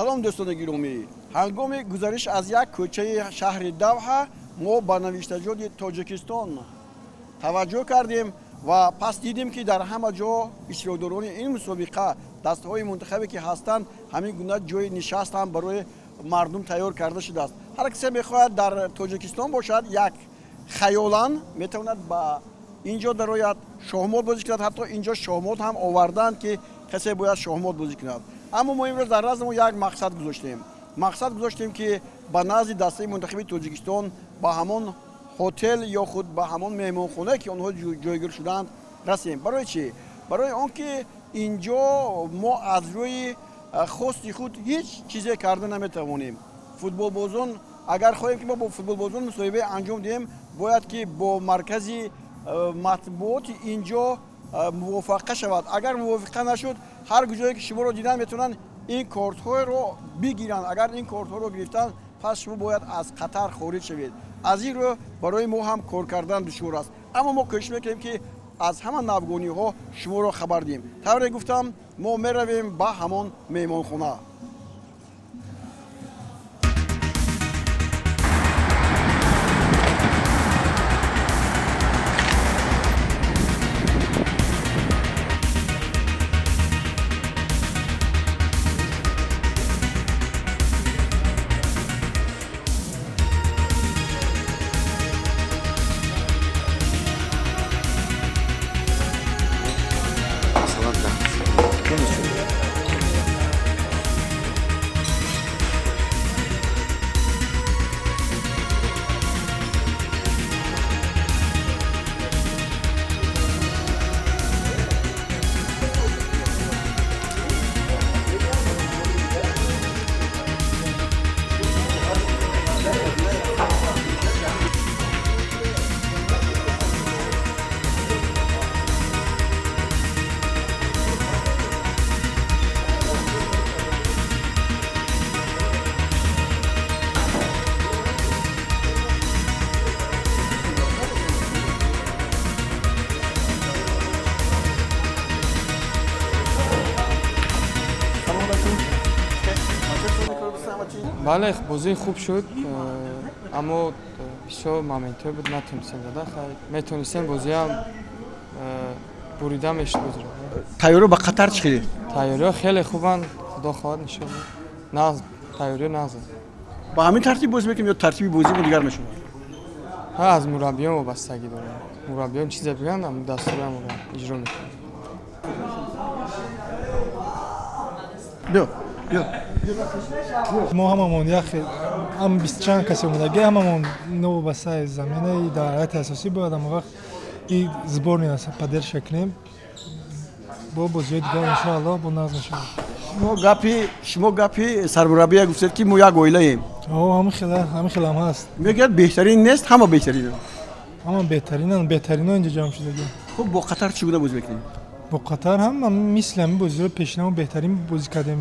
салом дӯстони гиромӣ, ҳангоми гузариш аз як кӯчаи шаҳри Давҳа мо ба навиштаҷоти Тоҷикистон таваҷҷӯҳ кардем ва пас дидем ки дар ҳама ҷо иштирокдорони ин мусобиқа дастаҳои мунтахабе ки ҳастанд ҳамин гуна ҷои нишаст ҳам барои мардум тайёр карда шудааст. ҳар касе мехоҳад дар Тоҷикистон бошад, як хаёлан метавонад ба инҷо дарояд шоҳмот бозӣ кунад. ҳатто инҷо шоҳмот ҳам оварданд ки касе бояд шоҳмот бозӣ кунад. аммо мо имрӯз дар назмон як мақсад гузоштем ки ба назди дастаи мунтахаби Тоҷикистон ба ҳамон ҳотел ё худ ба ҳамон меҳмонхона ки онҳо ҷойгир шуданд расем. барои чӣ? барои он ки инҷо мо аз рӯи хости худ ҳеҷ чизе карда наметавонем. футболбозон агар хоҳем ки мо бо футболбозон мусоҳибаи анҷом диҳем, бояд ки бо маркази матбуоти инҷо мувофақа шавад. агар мувофиқа нашуд, ҳар куҷое ки шуморо диданд метавонанд ин кортҳоро бигиранд. агар ин кортҳоро гирифтанд, пас шумо бояд аз қатар хориҷ шавед. аз ин рӯ барои мо ҳам кор кардан душвор аст. аммо мо кӯшиш мекунем ки аз ҳама навгониҳо шуморо хабар диҳем. тавре гуфтам, мо меравем ба ҳамон меҳмонхона. бале, бозии хуб шуд, аммо бисёр моментҳое буд натонистем зада. Метонистем бозиам бурида мешуд бозиро. тайёриё ба қатар чӣ хеле? Тайёриё хеле хубанд, худо хоҳад иншоалло. Нағз тайёриё нағз. ба ҳамин тартиб бозӣ мекунем ё тартиби бозии дигар мешавад? ҳа, аз мураббиён вобастагӣ дорад. мураббиён чизе бигӯянд, ҳам дастурам иҷро мекунем. мо ҳамамон ҳам бистчанд касе омадаги ҳамамон новобастаи заминаи дар ҳайати асосӣ бояд ҳама вақт и сборная поддержка кунем бо бозиҳои дигар иншоаллоҳ бо назм мешавад. шумо гапи сармураббия гуфтед ки мо як оилаем. ҳамин хеле ҳам ҳаст. мегӯяд беҳтарин нест, ҳама беҳтарин. ҳама беҳтарино инҷо ҷамъ шудаги. хуб, бо қатар чӣ гуна бозӣ мекунем? бо қатар ҳам мисли ҳамин бозиро пешнамо беҳтарин бозӣ кардем.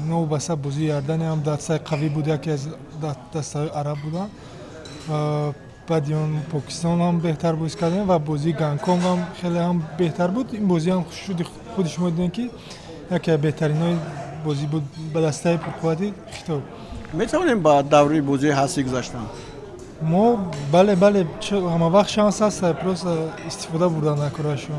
новобаста бозии Иордания ҳам дастаи қавӣ буд, яке аз дастаҳои араб буда. баъди он Покистон ҳам беҳтар бозӣ кардем ва бозии Гонконг ҳам хеле ҳам беҳтар буд. ин бозӣ ҳам худи шумо дидем ки яке аз беҳтаринои бозӣ буд ба дастаи пурқуввати хитоб. метавонем ба давраи бозии ҳастӣ гузаштан? мо бале ҳама вақт шанс ҳаст, просто истифода бурдан накораашо.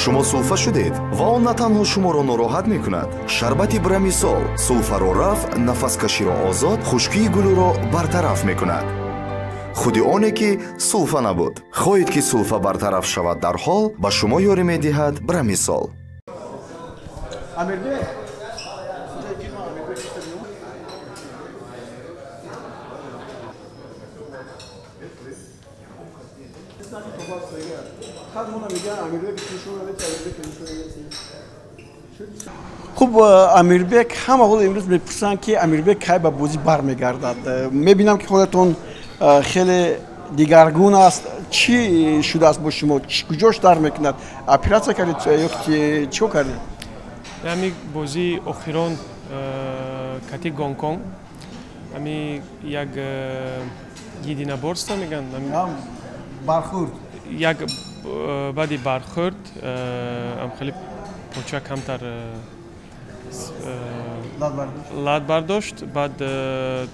шумо сулфа шудед ва он на танҳо шуморо нороҳат мекунад. шарбати брамисол сулфаро рафъ, нафаскаширо озод, хушкии гулӯро бартараф мекунад. худи оне ки сулфа набуд. хоҳед ки сулфа бартараф шавад дарҳол, ба шумо ёрӣ медиҳад брамисол. хуб, амирбек ҳама ҳол имрӯз мепурсанд ки амирбек кай ба бозӣ бармегардад. мебинам ки ҳолатон хеле дигаргун аст. чӣ шудааст бо шумо? куҷош дард мекунад? оператсия кардед ё чико кардед? ҳамин бозии охирон кати Гонконг ҳамин як единоборство меган. бархурд Як баъди бархӯрд ам хеле поча камтар лад бардошт. Баъд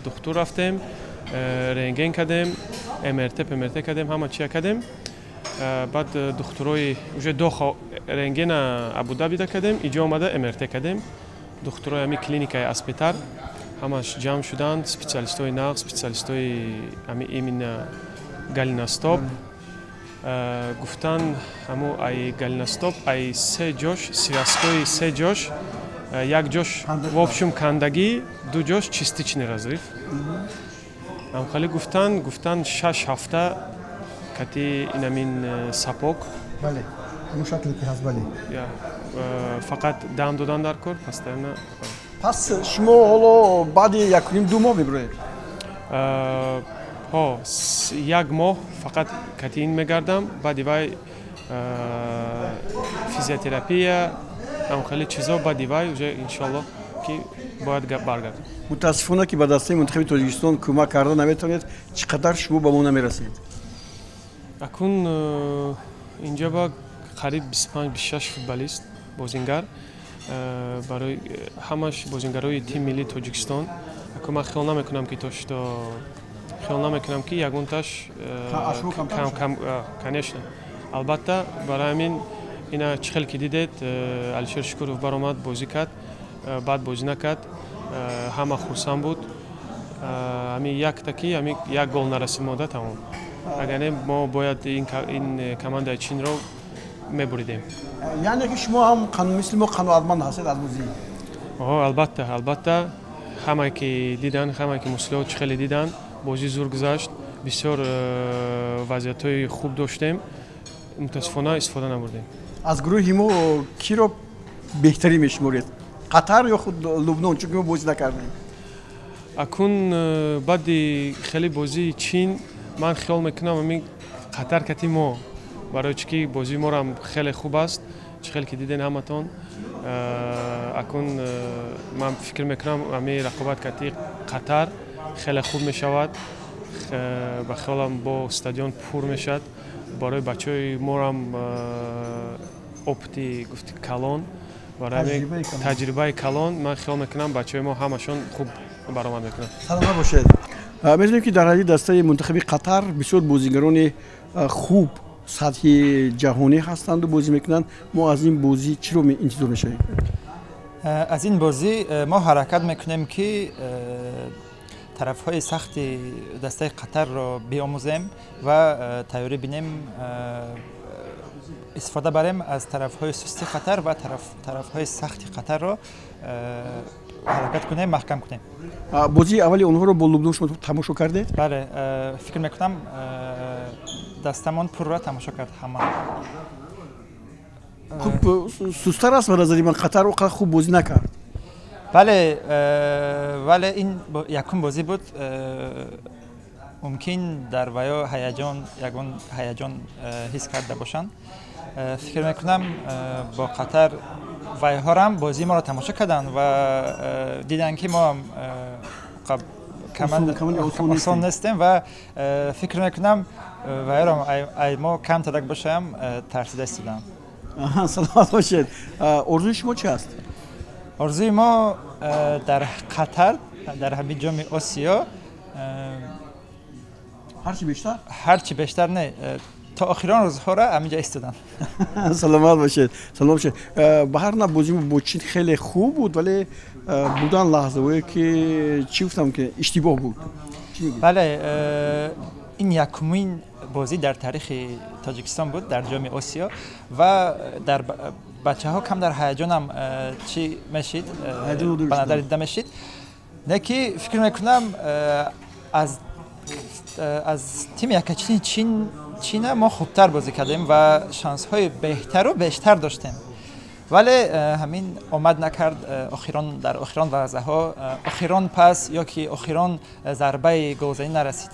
духтур рафтем, рентген кардем, МРТ кардем, ҳама чия кардем. Баъд духтурои уже до рентгена Абу-Дабида кардем, иҷо омада МРТ кардем. Духтурои ами клиникаи Аспитар ҳамаш ҷамъ шуданд, специалистои нағз, специалистои ами именно галиностоп. Гуфтан ҳамо ай галиностоп ай се ҷош связкои се ҷош, як ҷош в общем кандагӣ, ду ҷош частичный разрыв. Амхали гуфтан 6 ҳафта кати инамин сапок. бале ҳамон шакле ки ҳаст бале. Фақат дам додан дар кор постоянно. пас шумо ҳоло баъди 1.5-2 моҳ мебироед? як моҳ фақат кати ин мегардам, баъди вай физиотерапия, ҳамхеле чизо, баъди вай уже иншоаллоҳ ки бояд баргардам. мутаассифона ки ба дастаи мунтахаби Тоҷикистон кӯмак карда наметавонед, чӣ қадар шумо ба мо намерасед? Акун инҷа ба қариб 25-26 футболист бозингар барои ҳамаш бозингарои тими миллии Тоҷикистон. Акун ман хиёл намекунам ки тошто хиёл намекунам ки ягонташ кам конечно. Албатта барои ҳамин ина чӣ хел ки дидед Алишер Шукуров баромад бозӣ кард, баъд бозӣ накард, ҳама хурсанд буд. Ами як таки ами як гол нарасид мода тамом. Агар не мо бояд ин командаи Чинро мебуридем. яъне ки шумо ҳам мисли мо қаноатманд ҳастед аз бозӣ? Албатта ҳамае ки дидан, ҳамае ки муслиҳот чӣ хеле дидан, бозӣ зур гузашт, бисёр вазъиятҳои хуб доштем, мутаассифона истифода набурдем. аз гурӯҳи мо киро беҳтарин мешуморед? қатар ё худ Лубнон, чунки мо бозӣ накардем? Акун баъди хеле бозии Чин ман хиёл мекунам ами қатар кати мо, барои чӣ ки бозии морам хеле хуб аст, чӣ хел ки диден ҳаматон. Акун ман фикр мекунам ами рақобат кати қатар хеле хуб мешавад, ба хиёлам бо стадион пур мешавад. Барои бачаҳои морам опити гуфти калон, барои таҷрибаи калон, ман хиёл мекунам бачаҳои мо ҳамашон хуб баромад мекунанд. саломат бошед. медонем ки дар ҳадди дастаи мунтахаби қатар бисёр бозигарони хуб сатҳи ҷаҳонӣ ҳастанду бозӣ мекунанд. мо аз ин бозӣ чиро интизор мешавем? аз ин бозӣ мо ҳаракат мекунем ки тарафҳои сахти дастаи қатарро биомӯзем ва тайёрӣ бинем, истифода барем аз тарафҳои сусти қатар ва тарафҳои сахти қатарро ҳаракат кунем, маҳкам кунем. бозии аввали онҳоро бо Лубнон шумо тамошо кардед? бале, фикр мекунам дастамон пурра тамошо кард ҳама. хуб сустар аст ба назари ман, қатар о қадар хуб бозӣ накард. бале, вале ин якум бозӣ буд, мумкин дар ваё ягон ҳаяҷон ҳис карда бошанд. фикр мекунам бо қатар вайҳорам бозии моро тамошо карданд ва диданд ки мо осон нестем ва фикр мекунам вайҳорам ай мо камтарак бошаям тарсида истодам. саломат бошед. орзуи шумо чӣ аст? орзуи мо дар қатар, дар ҳамин ҷоми Осиё ҳарчи бештар не то охирон рӯзҳора ҳаминҷа истодам. саломат бошед. саломат бошед. ба ҳар навъ бозӣ бо Чин хеле хуб буд, вале будан лаҳзавое ки чӣ гуфтам ки иштибоҳ буд. бале, ин якумин бозӣ дар тарихи Тоҷикистон буд дар ҷоми Осиё ва дар бачаҳо камтар ҳаяҷонам чӣ мешид, ба назар дида мешид. Неки фикр мекунам аз тими якачини Чина мо хубтар бозӣ кардем ва шансҳои беҳтару бештар доштем. вале ҳамин омад накард, дар охирон лаҳзаҳо охирон пас ё ки охирон зарбаи голзанӣ нарасид.